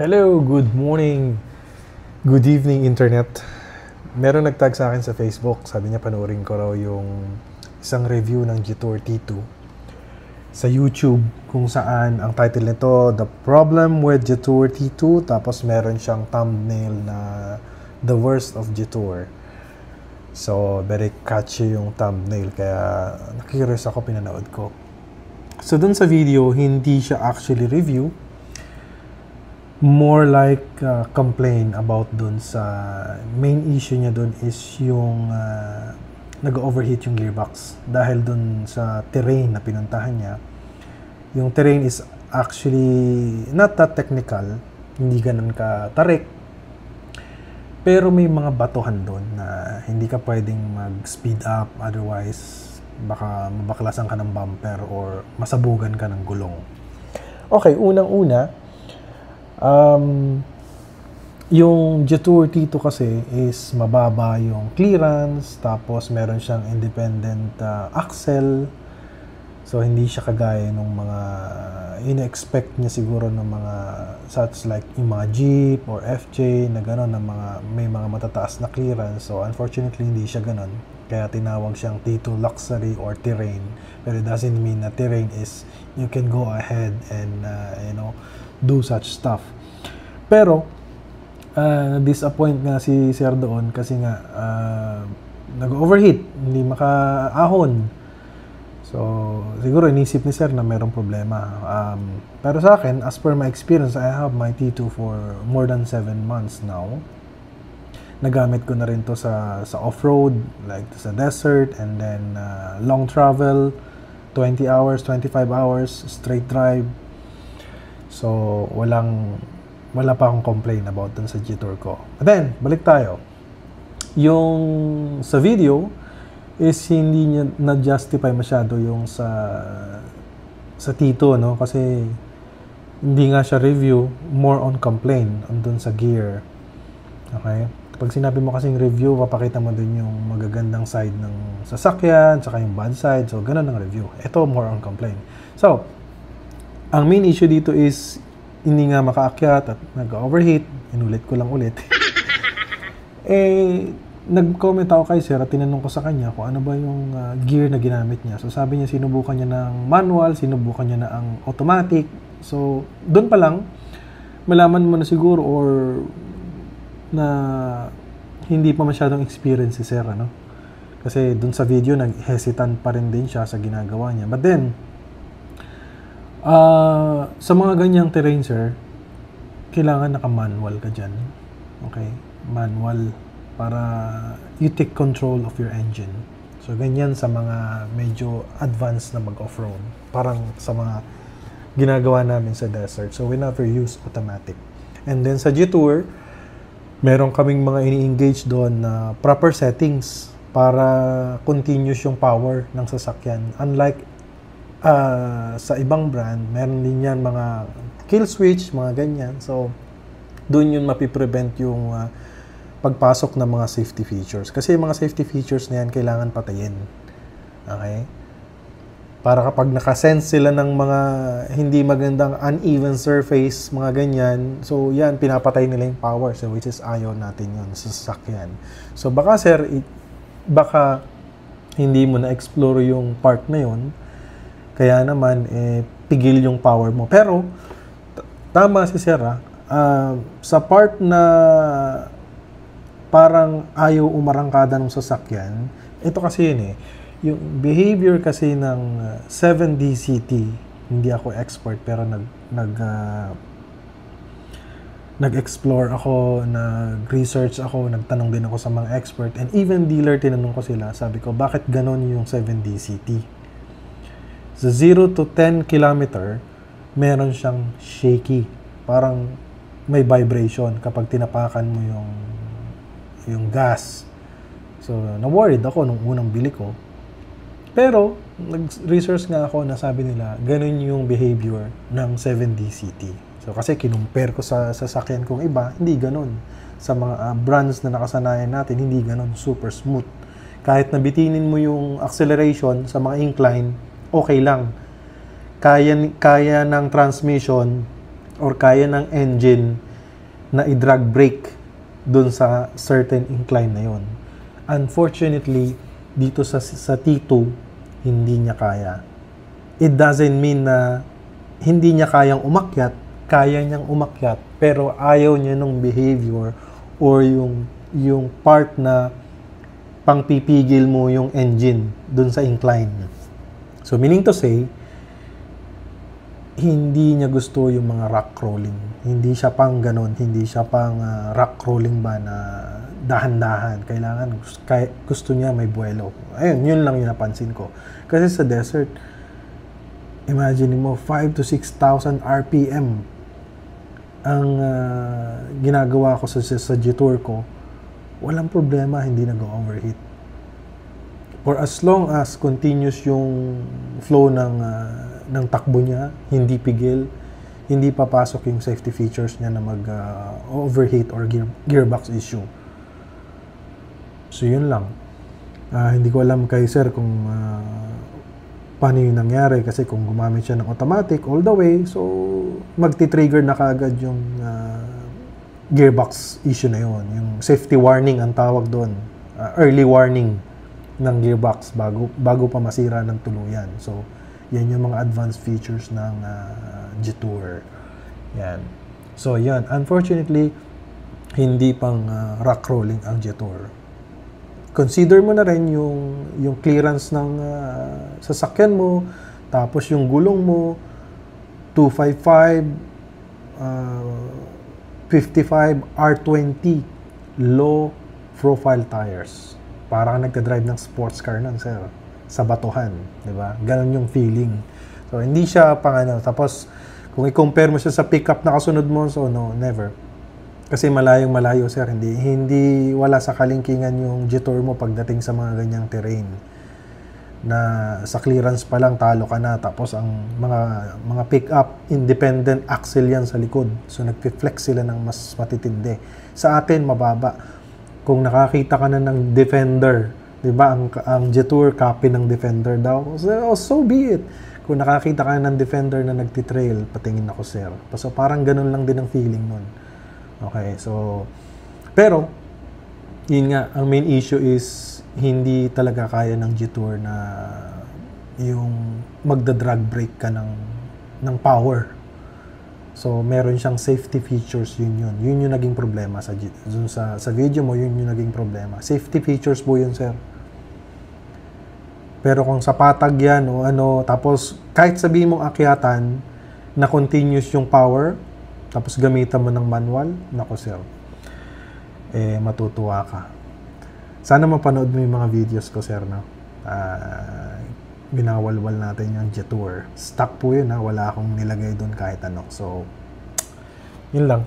Hello, good morning, good evening internet. Meron nagtag sa akin sa Facebook, sabi niya panoorin ko raw yung isang review ng Jetour T2 sa YouTube kung saan ang title nito, The Problem with Jetour T2, tapos meron siyang thumbnail na The Worst of Jetour. So, very catchy yung thumbnail kaya nakikurious ako, pinanood ko. So, dun sa video, hindi siya actually review, more like complain about dun sa main issue niya dun is yung nag-overheat yung gearbox dahil dun sa terrain na pinuntahan niya. Yung terrain is actually not that technical, hindi ganun ka tarik, pero may mga batuhan dun na hindi ka pwedeng mag-speed up, otherwise baka mabaklasan ka ng bumper or masabugan ka ng gulong. Okay, unang-una, yung Jetour T2 kasi is mababa yung clearance, tapos meron siyang independent axle. So, hindi siya kagaya ng mga ina-expect niya siguro ng mga such like yung mga Jeep or FJ na gano'n, na may mga matataas na clearance. So, unfortunately, hindi siya gano'n. Kaya tinawag siyang T2 Luxury or Terrain. Pero it doesn't mean na Terrain is you can go ahead and, do such stuff. Pero, disappoint nga si Sir doon kasi nga nag-overheat, hindi makaahon. So, siguro inisip ni Sir na mayroong problema. Pero sa akin, as per my experience, I have my T2 for more than 7 months now. Nagamit ko na rin to sa off-road, like sa desert, and then long travel, 20 hours, 25 hours, straight drive. So, wala pa akong complain about dun sa Jetour ko. But then, balik tayo. Yung sa video is hindi niya na-justify masyado yung sa T2, no? Kasi hindi nga siya review, more on complain dun sa gear. Okay? Pag sinabi mo kasing review, papakita mo dun yung magagandang side ng sasakyan, tsaka yung bad side. So, ganun ang review. Ito, more on complain. So, ang main issue dito is hindi nga makaakyat at nag-overheat. Inulit ko lang ulit. Nag-comment ako kay Sir at tinanong ko sa kanya kung ano ba yung gear na ginamit niya. So sabi niya sinubukan niya ng manual, sinubukan niya na ang automatic. So doon pa lang, malaman mo na siguro or na hindi pa masyadong experience si Sir, ano? Kasi doon sa video, nag-hesitant pa rin din siya sa ginagawa niya. But then, sa mga ganyang terrain, Sir, kailangan naka-manual ka dyan. Okay? Manual para you take control of your engine. So, ganyan sa mga medyo advanced na mag-off-road. Parang sa mga ginagawa namin sa desert. So, we never use automatic. And then sa Jetour, meron kaming mga ini-engage doon na proper settings para continuous yung power ng sasakyan. Unlike sa ibang brand, meron din yan mga kill switch, mga ganyan. So, doon yun mapiprevent yung pagpasok ng mga safety features. Kasi yung mga safety features na yan, kailangan patayin. Okay? Para kapag nakasense sila ng mga hindi magandang uneven surface, mga ganyan, so yan, pinapatay nila yung power. So, which is ayaw natin yun sa sasakyan. So, baka sir, baka hindi mo na-explore yung part na yun, kaya naman, pigil yung power mo. Pero, tama si Sir, sa part na parang ayaw umarangkada ng sasakyan, ito kasi yun yung behavior kasi ng 7DCT, hindi ako expert, pero nag-explore ako, nag-research ako, nagtanong din ako sa mga expert, and even dealer, tinanong ko sila, sabi ko, bakit ganon yung 7DCT? Sa 0 to 10 kilometer, meron siyang shaky. Parang may vibration kapag tinapakan mo yung gas. So, na-worried ako nung unang bili ko. Pero, nag-research nga ako na sabi nila, ganun yung behavior ng 7DCT. So, kasi kinumpare ko sa sasakyan kong iba, hindi ganun. Sa mga brands na nakasanayan natin, hindi ganun. Super smooth. Kahit nabitinin mo yung acceleration sa mga incline, okay lang. Kaya ng transmission or kaya ng engine na i-drag brake dun sa certain incline na yon. Unfortunately, dito sa T2, hindi niya kaya. It doesn't mean na hindi niya kayang umakyat, kaya niyang umakyat, pero ayaw niya nung behavior or yung part na pangpipigil mo yung engine dun sa incline. So meaning to say, hindi niya gusto yung mga rock crawling. Hindi siya pang ganon, hindi siya pang rock crawling ba na dahan-dahan. Kailangan, gusto niya may buwelo. Ayun, yun lang yung napansin ko. Kasi sa desert, imagine mo, 5 to 6,000 RPM ang ginagawa ko sa Jetour ko. Walang problema, hindi nag-overheat. For as long as continuous yung flow ng takbo niya, hindi pigil, hindi papasok yung safety features niya na mag-overheat or gearbox issue. So, yun lang. Hindi ko alam kay sir kung paano yung nangyari kasi kung gumamit siya ng automatic all the way, so magti-trigger na kaagad yung gearbox issue na yun. Yung safety warning ang tawag doon. Early warning ng gearbox bago pa masira ng tuluyan. So, yan yung mga advanced features ng Jetour. Yan. So, yan. Unfortunately, hindi pang rock crawling ang Jetour. Consider mo na rin yung clearance ng sasakyan mo, tapos yung gulong mo, 255, 55, R20, low profile tires. Parang nagka-drive ng sports car nun, sir. Sa batuhan, di ba? Ganon yung feeling. So, hindi siya pang ano. Tapos, kung i-compare mo siya sa pickup na kasunod mo, so no, never. Kasi malayong-malayo, sir. Hindi wala sa kalingkingan yung Jetour mo pagdating sa mga ganyang terrain. Na sa clearance pa lang, talo ka na. Tapos, ang mga pick-up, independent axle yan sa likod. So, nag-flex sila ng mas matitindi. Sa atin, mababa. Kung nakakita ka na ng Defender, di ba, ang Jetour copy ng Defender daw, so be it. Kung nakakita ka ng Defender na nagtitrail, patingin ako, sir. So, parang ganun lang din ang feeling nun. Okay, so, pero, yun nga, ang main issue is, hindi talaga kaya ng Jetour na yung magda-drag brake ka ng power. So, meron siyang safety features, yun. Yun yung naging problema sa video mo, yun yung naging problema. Safety features po yun, sir. Pero kung sa patag yan o ano, tapos kahit sabihin mong akyatan na continuous yung power, tapos gamitan mo ng manual, nako sir, matutuwa ka. Sana mapanood mo yung mga videos ko, sir, no? Binawalwal natin yung Jetour. Stock po yun, ha? Wala akong nilagay doon kahit ano. So, yun lang.